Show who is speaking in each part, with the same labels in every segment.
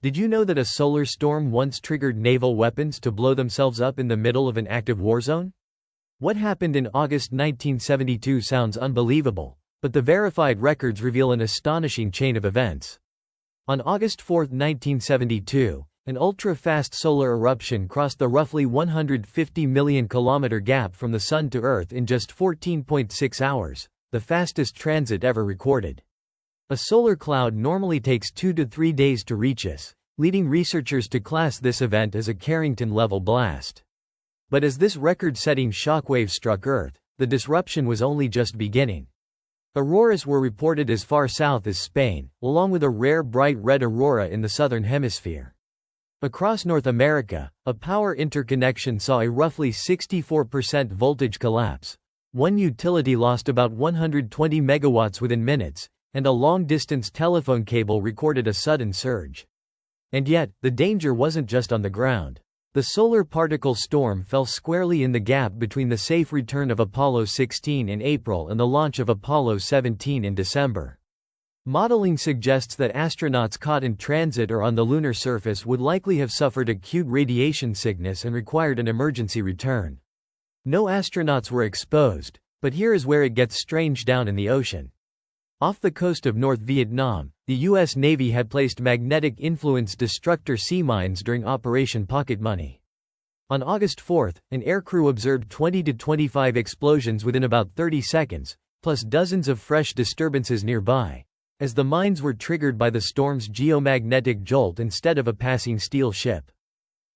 Speaker 1: Did you know that a solar storm once triggered naval weapons to blow themselves up in the middle of an active war zone? What happened in August 1972 sounds unbelievable, but the verified records reveal an astonishing chain of events. On August 4, 1972, an ultra-fast solar eruption crossed the roughly 150 million kilometer gap from the Sun to Earth in just 14.6 hours, the fastest transit ever recorded. A solar cloud normally takes 2 to 3 days to reach us, leading researchers to class this event as a Carrington-level blast. But as this record-setting shockwave struck Earth, the disruption was only just beginning. Auroras were reported as far south as Spain, along with a rare bright red aurora in the southern hemisphere. Across North America, a power interconnection saw a roughly 64% voltage collapse. One utility lost about 120 megawatts within minutes, and a long-distance telephone cable recorded a sudden surge. And yet, the danger wasn't just on the ground. The solar particle storm fell squarely in the gap between the safe return of Apollo 16 in April and the launch of Apollo 17 in December. Modeling suggests that astronauts caught in transit or on the lunar surface would likely have suffered acute radiation sickness and required an emergency return. No astronauts were exposed, but here is where it gets strange down in the ocean. Off the coast of North Vietnam, the U.S. Navy had placed magnetic influence destructor sea mines during Operation Pocket Money. On August 4, an aircrew observed 20 to 25 explosions within about 30 seconds, plus dozens of fresh disturbances nearby, as the mines were triggered by the storm's geomagnetic jolt instead of a passing steel ship.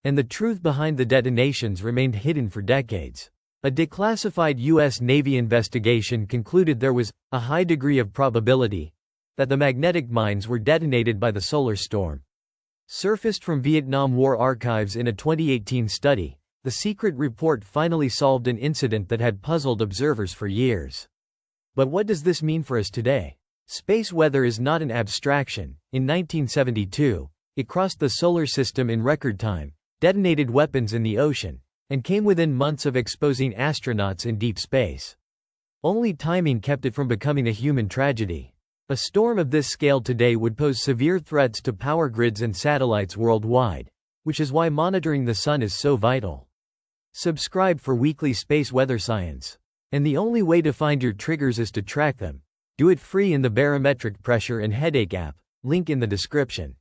Speaker 1: And the truth behind the detonations remained hidden for decades. A declassified U.S. Navy investigation concluded there was a high degree of probability that the magnetic mines were detonated by the solar storm. Surfaced from Vietnam War archives in a 2018 study, the secret report finally solved an incident that had puzzled observers for years. But what does this mean for us today? Space weather is not an abstraction. In 1972, it crossed the solar system in record time, detonated weapons in the ocean, and came within months of exposing astronauts in deep space. Only timing kept it from becoming a human tragedy. A storm of this scale today would pose severe threats to power grids and satellites worldwide, which is why monitoring the sun is so vital. Subscribe for weekly space weather science. And the only way to find your triggers is to track them. Do it free in the Barometric pressure and headache app, link in the description.